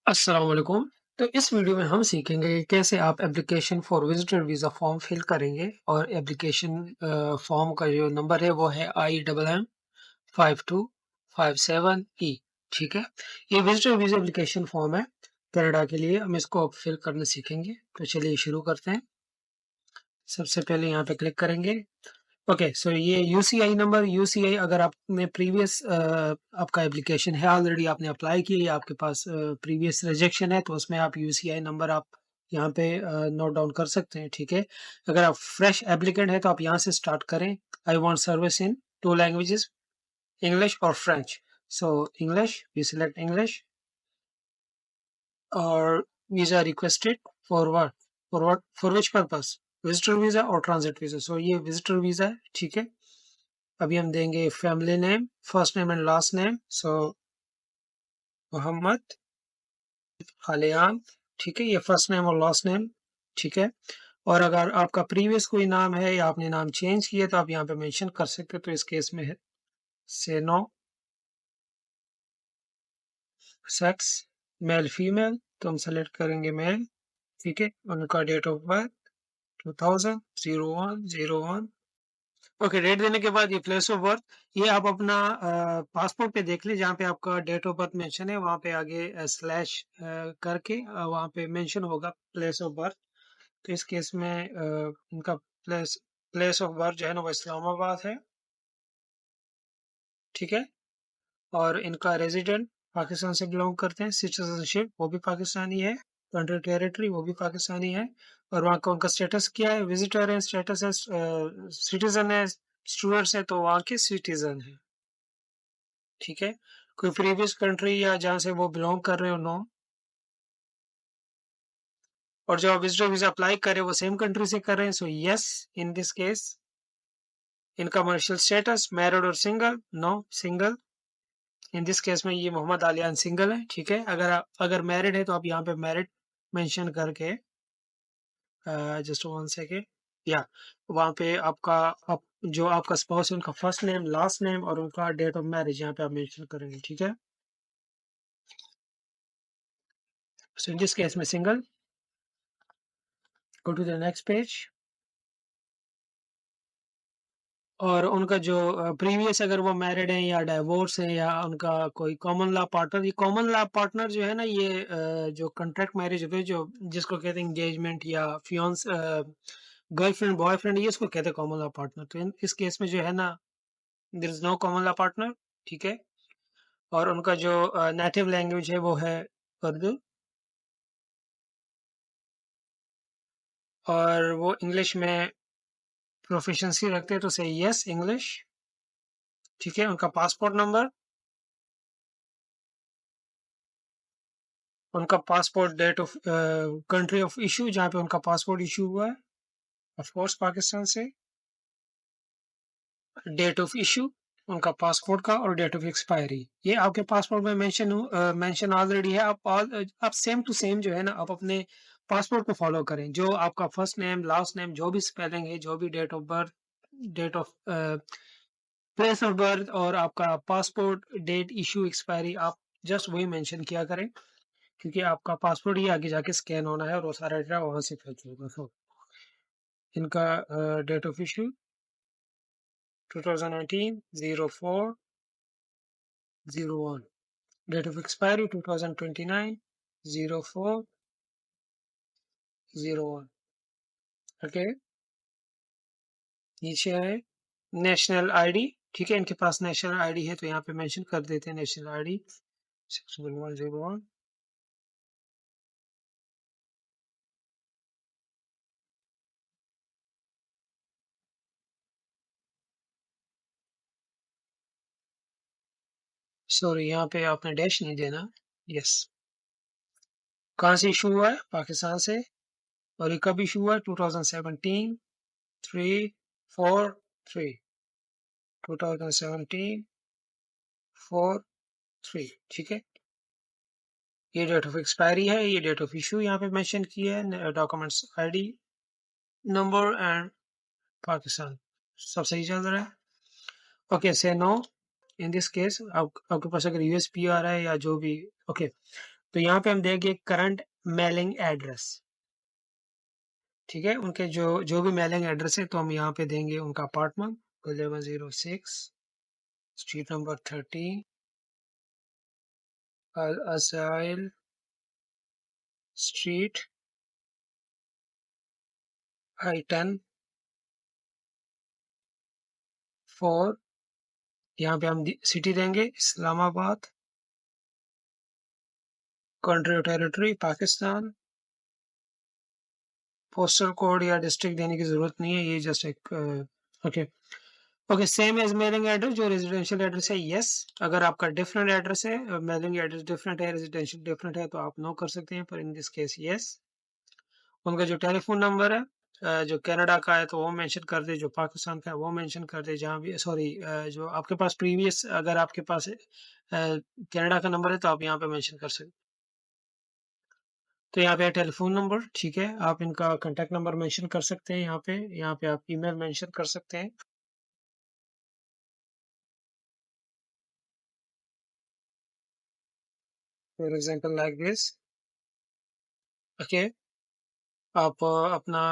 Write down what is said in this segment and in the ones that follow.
अस्सलाम वालेकुम। तो इस वीडियो में हम सीखेंगे कि कैसे आप application for visitor visa form fill करेंगे और एप्लीकेशन फॉर्म का जो नंबर है वो है IMM5257E। ठीक है, ये विजिटर वीज़ा एप्लीकेशन फॉर्म है कनाडा के लिए। हम इसको अब फिल करना सीखेंगे। तो चलिए शुरू करते हैं। सबसे पहले यहाँ पे क्लिक करेंगे। ओके, सो ये यूसीआई नंबर, यूसीआई अगर आपने प्रीवियस आपका एप्लीकेशन है, ऑलरेडी आपने अप्लाई किया या आपके पास प्रीवियस रिजेक्शन है, तो उसमें आप यूसीआई नंबर आप यहाँ पे नोट डाउन कर सकते हैं। ठीक है, अगर आप फ्रेश एप्लीकेंट है तो आप यहाँ से स्टार्ट करें। I want service in 2 languages, English और French. So English, we select English. और visa requested for what, for which purpose, visitor visa और ट्रांजिट वीजा। सो ये विजिटर वीजा है। ठीक है, अभी हम देंगे family name, first name and last name. So Mohammed Khalian. ठीक है, ये फर्स्ट नेम और लास्ट नेम। ठीक है, और अगर आपका प्रीवियस कोई नाम है या आपने नाम चेंज किया तो आप यहाँ पे मेंशन कर सकते हो। तो इस केस में है से नो, सेक्स मेल फीमेल, तो हम सेलेक्ट करेंगे मेल। ठीक है, उनका date of birth 2000 01 01। Okay, date देने के बाद ये प्लेस ऑफ बर्थ, ये आप अपना पासपोर्ट पे देख लें, जहाँ पे आपका डेट ऑफ बर्थ मेंशन है वहाँ पे आगे स्लैश करके वहाँ पे मेंशन होगा प्लेस ऑफ बर्थ। तो इस केस में इनका प्लेस प्लेस ऑफ बर्थ जो है ना वो इस्लामाबाद है। ठीक है, और इनका रेजिडेंट पाकिस्तान से बिलोंग करते हैं। सिटीजनशिप वो भी पाकिस्तानी है। कंट्री टेरिटरी वो भी पाकिस्तानी है। और वहाँ का उनका स्टेटस क्या है, विजिटर है, स्टेटस है, सिटीजन है, स्टूडेंट्स है, तो वहाँ के सिटीजन है। ठीक है, कोई प्रीवियस कंट्री या जहाँ से वो बिलोंग कर रहे हो, नो। और जो आप विजिटर वीजा अप्लाई कर रहे हो वो सेम कंट्री से कर रहे हैं, so yes in this case. इनका कमर्शियल स्टेटस मैरिड और single, no, single. In this case में ये मोहम्मद आलियान सिंगल है। ठीक है, अगर मैरिड है तो आप यहाँ पे मैरिड मेंशन करके जस्ट वन सेकेंड, या वहाँ पे आपका जो आपका स्पाउस है उनका फर्स्ट नेम, लास्ट नेम और उनका डेट ऑफ मैरिज यहाँ पे आप मेंशन करेंगे। ठीक है, सो इन दिस केस में single. Go to the next page. और उनका जो प्रीवियस अगर वो मैरिड हैं या डाइवोर्स है या उनका कोई कॉमन लॉ पार्टनर, ये कॉमन लॉ पार्टनर जो है ना, ये जो कॉन्ट्रैक्ट मैरिज होते हैं, जो जिसको कहते हैं एंगेजमेंट या फियांस, गर्लफ्रेंड बॉयफ्रेंड, ये इसको कहते हैं कॉमन लॉ पार्टनर। तो इस केस में जो है ना, there is no common law partner. ठीक है, और उनका जो नेटिव लैंग्वेज है वो है उर्दू, और वो इंग्लिश में प्रोफिशिएंसी रखते हैं, तो से यस इंग्लिश। ठीक है, उनका पासपोर्ट नंबर, उनका passport date of country of issue, जहाँ पे उनका पासपोर्ट इशू हुआ है, ऑफ कोर्स पाकिस्तान से। डेट ऑफ इशू उनका पासपोर्ट का और डेट ऑफ एक्सपायरी ये आपके पासपोर्ट में मेंशन ऑलरेडी है। आप सेम टू सेम जो है ना, आप अपने पासपोर्ट को फॉलो करें। जो आपका फर्स्ट नेम, लास्ट नेम, जो भी स्पेलिंग है, जो भी date of birth, date of place of birth और आपका पासपोर्ट डेट इशू एक्सपायरी, आप जस्ट वही मेंशन किया करें, क्योंकि आपका पासपोर्ट ही आगे जाके स्कैन होना है और वो सारा डेटा वहां से फैच होगा। सो इनका date of issue 2019 04 01, date of expiry 2029 04 01। Okay, नीचे है नेशनल आईडी। ठीक है, इनके पास नेशनल आईडी है तो यहाँ पे मेंशन कर देते हैं नेशनल आईडी 61101। सॉरी, यहाँ पे आपने डैश नहीं देना। यस, कहाँ से इशू हुआ है, पाकिस्तान से। और ये कब इशू हुआ है, 2017 343, 2017 43। ठीक है, ये डेट ऑफ एक्सपायरी है, ये डेट ऑफ इशू यहाँ पे मेंशन किया है, documents ID number and Pakistan, सब सही चल रहा है। ओके, से नो इन दिस केस। आपके पास अगर यूएसपीआर है या जो भी, ओके। तो यहाँ पे हम देंगे करंट मेलिंग एड्रेस, ठीक है? उनके जो जो भी मेलिंग एड्रेस है तो हम यहाँ पे देंगे उनका अपार्टमेंट 1106 स्ट्रीट नंबर 30 असाइल स्ट्रीट I-10 4। यहाँ पे हम सिटी देंगे इस्लामाबाद, कंट्री और टेरिटरी पाकिस्तान। पोस्टल कोड या डिस्ट्रिक्ट देने की जरूरत नहीं है, ये जस्ट एक okay okay same as mailing address, जो रेजिडेंशियल एड्रेस है यस। अगर आपका डिफरेंट एड्रेस है, मेलिंग एड्रेस डिफरेंट है, रेजिडेंशियल डिफरेंट है, तो आप नो कर सकते हैं, पर इन दिस केस यस। उनका जो टेलीफोन नंबर है जो कनाडा का है तो वो मेंशन कर दे, जो पाकिस्तान का है वो मेंशन कर दे, जहाँ भी सॉरी जो आपके पास प्रीवियस अगर आपके पास कनाडा का नंबर है तो आप यहाँ पे मेंशन कर सकते। तो यहाँ पे टेलीफोन नंबर, ठीक है, आप इनका कांटेक्ट नंबर मेंशन कर सकते हैं यहाँ पे आप ईमेल मेंशन कर सकते हैं। For example like this, okay. आप अपना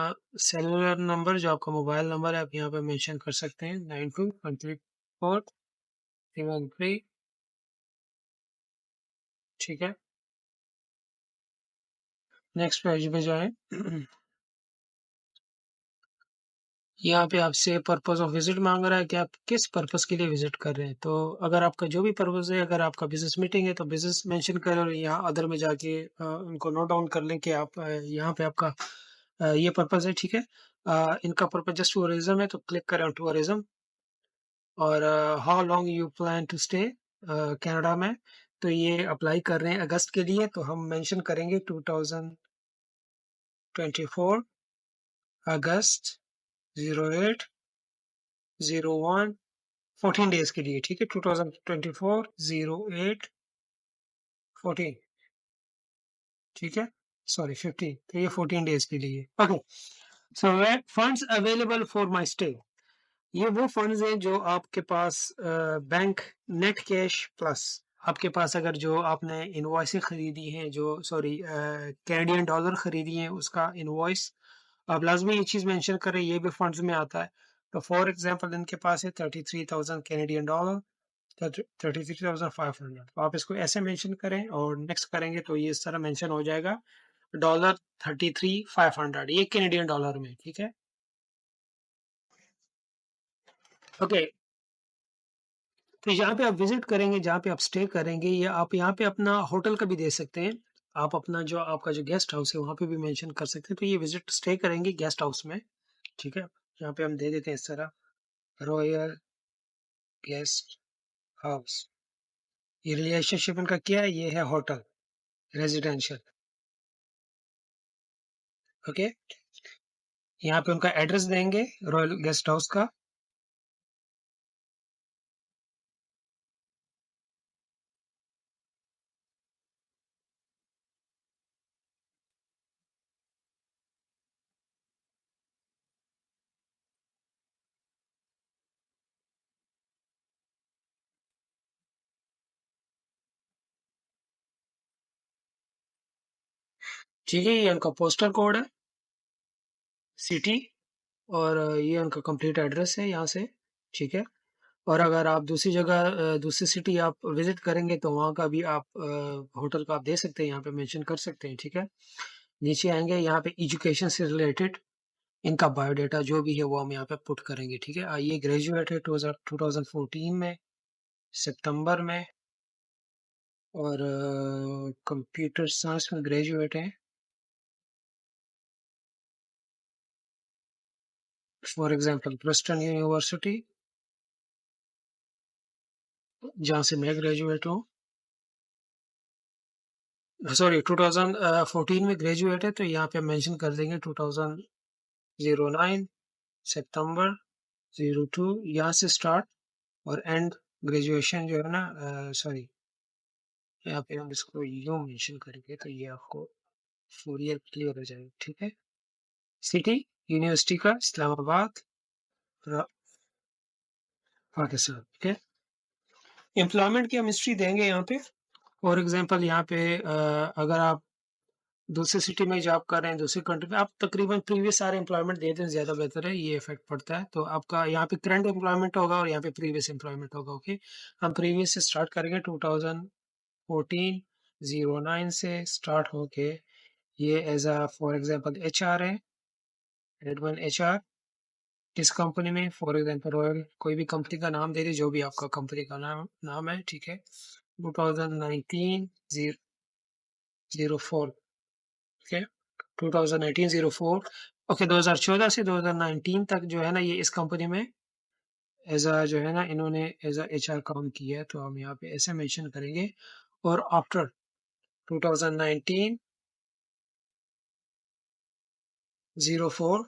सेलुलर नंबर जो आपका मोबाइल नंबर है आप यहाँ पे मेंशन कर सकते हैं 92134313, ठीक है। नेक्स्ट पेज पे जाएं। यहाँ पे आपसे पर्पस ऑफ विजिट मांग रहा है कि आप किस पर्पस के लिए विजिट कर रहे हैं। तो अगर आपका जो भी पर्पस है, अगर आपका बिजनेस मीटिंग है तो बिजनेस मेंशन करें, और यहाँ अदर में जाके उनको नोट डाउन कर लें कि आप यहाँ पे आपका ये पर्पस है, ठीक है। इनका पर्पस जस्ट टूरिज्म है तो क्लिक करें टूरिज्म। और how long you plan to stay Canada में, तो ये अप्लाई कर रहे हैं अगस्त के लिए, तो हम मेंशन करेंगे 2024 अगस्त 08/01 14 डेज के लिए, ठीक है। 2024/08/14, ठीक है, सॉरी 15, तो ये 14 डेज के लिए, okay. So funds available for my stay, ये वो फंड्स हैं जो आपके पास बैंक नेट कैश प्लस आपके पास अगर जो आपने इनवॉइसें खरीदी हैं, जो सॉरी कैनेडियन डॉलर खरीदी हैं उसका इनवॉइस आप लाजमी ये चीज़ मेंशन करें, ये भी फंड्स में आता है। तो फॉर एग्जांपल इनके पास है 33,000 कैनेडियन डॉलर, 33,500, तो आप इसको ऐसे मेंशन करें और नेक्स्ट करेंगे तो ये इस तरह मेंशन हो जाएगा $33,500, ये कैनेडियन डॉलर में, ठीक है, ओके। तो यहाँ पे आप विजिट करेंगे, जहाँ पे आप स्टे करेंगे, या आप यहाँ पे अपना होटल का भी दे सकते हैं। आप अपना जो आपका जो गेस्ट हाउस है वहाँ पे भी मेंशन कर सकते हैं। तो ये विजिट स्टे करेंगे गेस्ट हाउस में, ठीक है। यहाँ पे हम दे देते हैं इस तरह रॉयल गेस्ट हाउस। ये रिलेशनशिप इनका क्या है, ये है होटल रेजिडेंशियल, ओके। यहाँ पे उनका एड्रेस देंगे रॉयल गेस्ट हाउस का, ठीक है। ये उनका पोस्टल कोड है, सिटी, और ये उनका कंप्लीट एड्रेस है यहाँ से, ठीक है। और अगर आप दूसरी जगह दूसरी सिटी आप विजिट करेंगे तो वहाँ का भी आप होटल का आप दे सकते हैं, यहाँ पे मेंशन कर सकते हैं, ठीक है। नीचे आएंगे, यहाँ पे एजुकेशन से रिलेटेड इनका बायोडाटा जो भी है वो हम यहाँ पे पुट करेंगे, ठीक है। ये ग्रेजुएट है 2014 में सितंबर में, और कंप्यूटर साइंस में ग्रेजुएट है, फॉर एग्जांपल प्रिंसटन यूनिवर्सिटी, जहाँ से मैं ग्रेजुएट हूँ। सॉरी 2014 में ग्रेजुएट है, तो यहाँ पे मेंशन कर देंगे 2009 सितंबर 02, यहाँ से स्टार्ट और एंड ग्रेजुएशन जो है ना, सॉरी यहाँ पे हम इसको यूं मेंशन करेंगे तो ये आपको फोर ईयर क्लियर हो जाएगा, ठीक है। सिटी यूनिवर्सिटी का इस्लामाबाद, पाकिस्तान, ठीक है। एम्प्लॉयमेंट की हम हिस्ट्री देंगे यहाँ पे, फॉर एग्ज़ाम्पल यहाँ पे अगर आप दूसरी सिटी में जॉब कर रहे हैं, दूसरी कंट्री में, आप तकरीबन प्रीवियस सारे एम्प्लॉयमेंट दे दें ज़्यादा बेहतर है, ये इफ़ेक्ट पड़ता है। तो आपका यहाँ पे करंट एम्प्लॉयमेंट होगा और यहाँ पे प्रीवियस एम्प्लॉयमेंट होगा, ओके। हम प्रीवियस से स्टार्ट करेंगे 2014 09 से स्टार्ट होके ये as a for example HR है, हेड 1 एचआर किस कंपनी में, फॉर एग्ज़ाम्पल रॉयल कोई भी कंपनी का नाम दे दीजिए, जो भी आपका कंपनी का नाम है, ठीक है। 2019 04 ठीक है, 2019-04 ओके 2014 से 2019 तक जो है ना ये इस कंपनी में एज़ अ जो है ना इन्होंने एज़ अ एचआर काम किया है, तो हम यहाँ पे ऐसे मेंशन करेंगे। और after 2019 04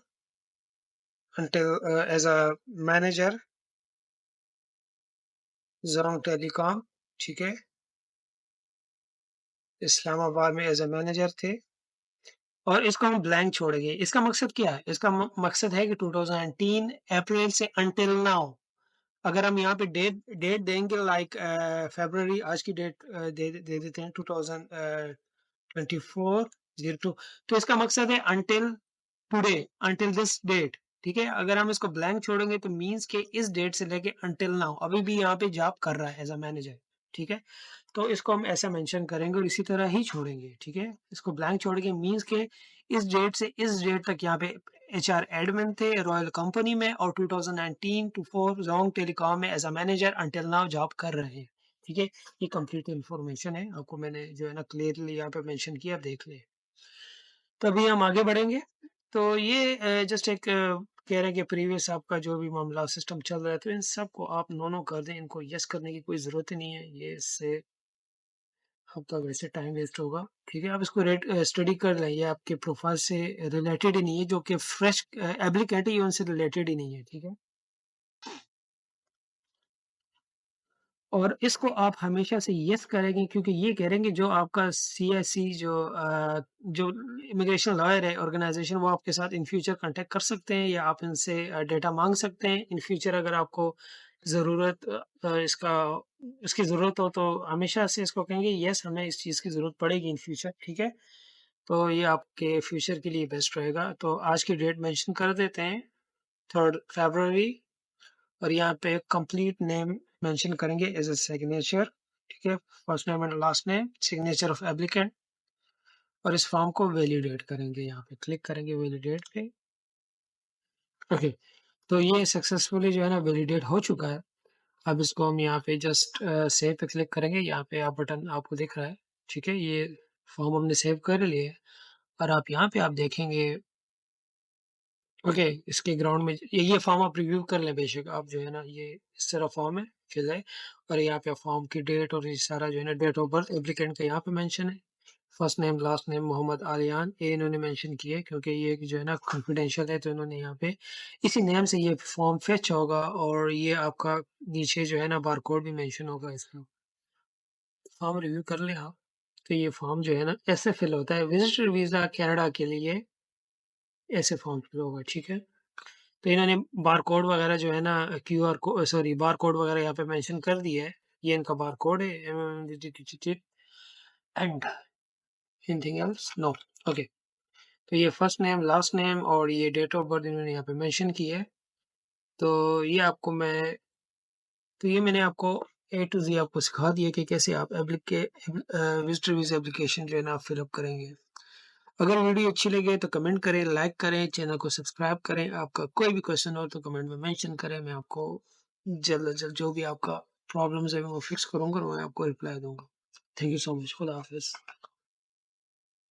until as a manager dzong telecom, ठीक है, इस्लामाबाद में एज़ अ मैनेजर थे। और इसको हम ब्लैंक छोड़ेंगे। इसका मकसद क्या है? इसका मकसद है कि 2019 अप्रैल से अंटिल नाउ अगर हम यहाँ पे डेट डेट देंगे लाइक फरवरी आज की डेट दे देते हैं 2024-02 तो इसका मकसद है until today until this date ठीक है। अगर हम इसको ब्लैंक छोड़ेंगे तो मींस के इस डेट से लेके अंटिल नाउ अभी भी यहाँ पे जॉब कर रहा है एज अ मैनेजर ठीक है। तो इसको हम ऐसा मेंशन करेंगे और इसी तरह ही छोड़ेंगे ठीक है। इसको ब्लैंक छोड़ेंगे मींस के इस डेट से इस डेट तक यहाँ पे एचआर एडमिन थे रॉयल कंपनी में और 2019 टू 4 जोंग टेलीकॉम में as a manager until now job कर रहे हैं ठीक है। ये कंप्लीट इन्फॉर्मेशन है आपको मैंने जो है ना क्लियरली यहाँ पे मेंशन किया आप देख ले। तो अभी हम आगे बढ़ेंगे। तो ये जस्ट एक कह रहे हैं कि प्रीवियस आपका जो भी मामला सिस्टम चल रहा है तो इन सबको आप नो कर दें, इनको यस करने की कोई ज़रूरत ही नहीं है। ये इससे आपका वैसे टाइम वेस्ट होगा, ठीक है? आप इसको स्टडी कर लें, ये आपके प्रोफाइल से रिलेटेड ही नहीं है, जो कि फ्रेश एप्लीकेंट है, ये उनसे रिलेटेड ही नहीं है, ठीक है? और इसको आप हमेशा से येस करेंगे क्योंकि ये कह रहे हैं कि जो आपका सीएससी जो इमिग्रेशन लॉयर है ऑर्गेनाइजेशन वो आपके साथ इन फ्यूचर कांटेक्ट कर सकते हैं या आप इनसे डेटा मांग सकते हैं इन फ्यूचर अगर आपको ज़रूरत इसकी ज़रूरत हो तो हमेशा से इसको कहेंगे येस हमें इस चीज़ की ज़रूरत पड़ेगी इन फ्यूचर ठीक है। तो ये आपके फ्यूचर के लिए बेस्ट रहेगा। तो आज की डेट मेंशन कर देते हैं 3 फरवरी और यहाँ पे कंप्लीट नेम मेंशन करेंगे एज अ सिग्नेचर ठीक है। First name and last name signature of applicant और इस फॉर्म को वैलिडेट करेंगे, यहाँ पे क्लिक करेंगे वैलिडेट पे ओके। तो ये सक्सेसफुली जो है ना वैलिडेट हो चुका है। अब इसको हम यहाँ पे जस्ट सेव पे क्लिक करेंगे, यहाँ पे आप बटन आपको दिख रहा है ठीक है। ये फॉर्म हमने सेव कर लिए और आप यहाँ पे आप देखेंगे ओके। इसके ग्राउंड में ये फॉर्म आप रिव्यू कर लें बेशक आप जो है ना ये इस तरह फॉर्म है फिल है और यहाँ पे फॉर्म की डेट और ये सारा जो है ना डेट ऑफ बर्थ एप्लीकेंट का यहाँ पे मेंशन है। First name last name Mohammad Aliyan ये इन्होंने मेंशन किया है क्योंकि ये जो है ना कॉन्फिडेंशियल है तो इन्होंने यहाँ पे इसी नेम से ये फॉर्म फेच होगा और ये आपका नीचे जो है ना बारकोड भी मेंशन होगा इसका। फॉर्म रिव्यू कर लें आप। तो ये फॉर्म जो है ना ऐसे फिल होता है विजिटर वीज़ा कनाडा के लिए ऐसे फॉर्म फिल होगा ठीक है। तो इन्होंने बारकोड वगैरह जो है ना क्यूआर को सॉरी बारकोड वगैरह यहाँ पे मेंशन कर दिया है। ये इनका बारकोड है and anything else no okay. तो ये फर्स्ट नेम लास्ट नेम और ये डेट ऑफ बर्थ इन्होंने यहाँ पे मेंशन की है। तो ये आपको मैं तो ये मैंने आपको ए टू ज़ेड आपको सिखा दिया कि कैसे आप विजिटर वीज़ा एप्लीकेशन जो है ना आप फिलअप करेंगे। अगर वीडियो अच्छी लगे तो कमेंट करें, लाइक करें, चैनल को सब्सक्राइब करें। आपका कोई भी क्वेश्चन हो तो कमेंट में मेंशन करें। मैं आपको जल्द से जल्द जो भी आपका प्रॉब्लम्स है मैं वो फिक्स करूँगा और मैं आपको रिप्लाई दूँगा। Thank you so much. खुदा हाफ़िज़।